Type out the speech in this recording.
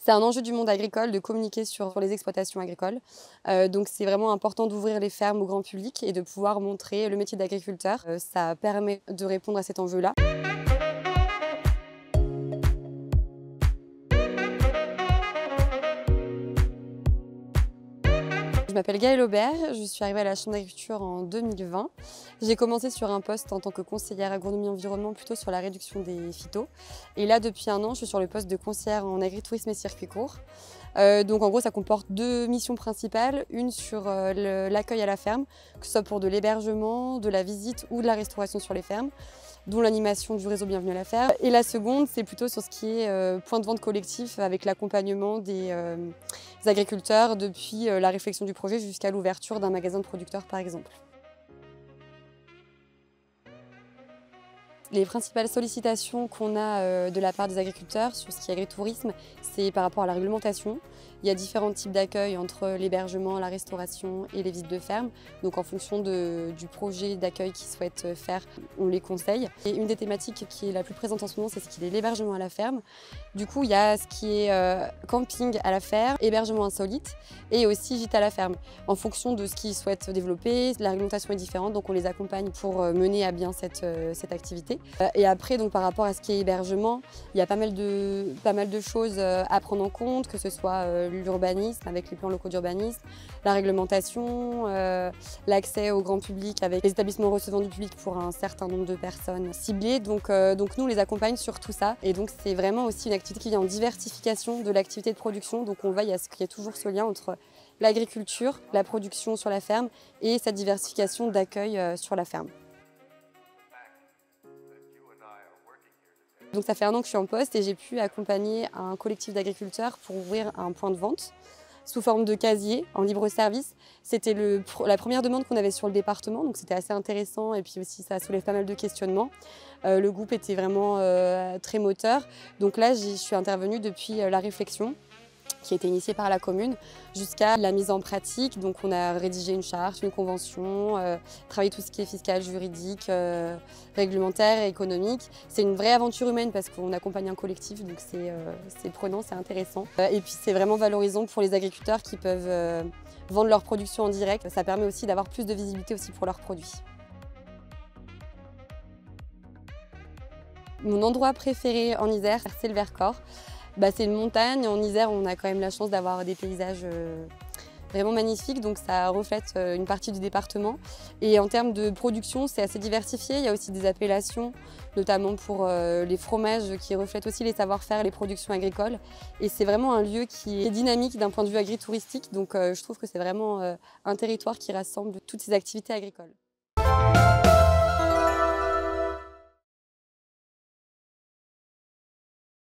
C'est un enjeu du monde agricole de communiquer sur les exploitations agricoles. Donc c'est vraiment important d'ouvrir les fermes au grand public et de pouvoir montrer le métier d'agriculteur. Ça permet de répondre à cet enjeu-là. Je m'appelle Gaëlle Aubert, je suis arrivée à la Chambre d'agriculture en 2020. J'ai commencé sur un poste en tant que conseillère agronomie environnement, plutôt sur la réduction des phytos. Et là, depuis un an, je suis sur le poste de conseillère en agritourisme et circuits courts. Donc en gros, ça comporte deux missions principales, une sur l'accueil à la ferme, que ce soit pour de l'hébergement, de la visite ou de la restauration sur les fermes, dont l'animation du réseau Bienvenue à la ferme. Et la seconde, c'est plutôt sur ce qui est point de vente collectif avec l'accompagnement des agriculteurs depuis la réflexion du projet jusqu'à l'ouverture d'un magasin de producteurs par exemple. Les principales sollicitations qu'on a de la part des agriculteurs sur ce qui est agritourisme, c'est par rapport à la réglementation. Il y a différents types d'accueil entre l'hébergement, la restauration et les visites de ferme. Donc en fonction du projet d'accueil qu'ils souhaitent faire, on les conseille. Et une des thématiques qui est la plus présente en ce moment, c'est ce qui est l'hébergement à la ferme. Du coup, il y a ce qui est camping à la ferme, hébergement insolite et aussi gîte à la ferme. En fonction de ce qu'ils souhaitent développer, la réglementation est différente, donc on les accompagne pour mener à bien cette activité. Et après, donc, par rapport à ce qui est hébergement, il y a pas mal de choses à prendre en compte, que ce soit l'urbanisme avec les plans locaux d'urbanisme, la réglementation, l'accès au grand public avec les établissements recevant du public pour un certain nombre de personnes ciblées. Donc nous, on les accompagne sur tout ça. Et donc c'est vraiment aussi une activité qui vient en diversification de l'activité de production. Donc on veille à ce qu'il y ait toujours ce lien entre l'agriculture, la production sur la ferme et cette diversification d'accueil sur la ferme. Donc ça fait un an que je suis en poste et j'ai pu accompagner un collectif d'agriculteurs pour ouvrir un point de vente sous forme de casier en libre service. C'était la première demande qu'on avait sur le département, donc c'était assez intéressant et puis aussi ça soulève pas mal de questionnements. Le groupe était vraiment très moteur. Donc là, je suis intervenue depuis la réflexion qui a été initiée par la commune, jusqu'à la mise en pratique. Donc on a rédigé une charte, une convention, travaillé tout ce qui est fiscal, juridique, réglementaire et économique. C'est une vraie aventure humaine parce qu'on accompagne un collectif, donc c'est prenant, c'est intéressant. Et puis c'est vraiment valorisant pour les agriculteurs qui peuvent vendre leur production en direct. Ça permet aussi d'avoir plus de visibilité aussi pour leurs produits. Mon endroit préféré en Isère, c'est le Vercors. C'est une montagne, en Isère on a quand même la chance d'avoir des paysages vraiment magnifiques, donc ça reflète une partie du département. Et en termes de production, c'est assez diversifié, il y a aussi des appellations, notamment pour les fromages qui reflètent aussi les savoir-faire et les productions agricoles. Et c'est vraiment un lieu qui est dynamique d'un point de vue agritouristique, donc je trouve que c'est vraiment un territoire qui rassemble toutes ces activités agricoles.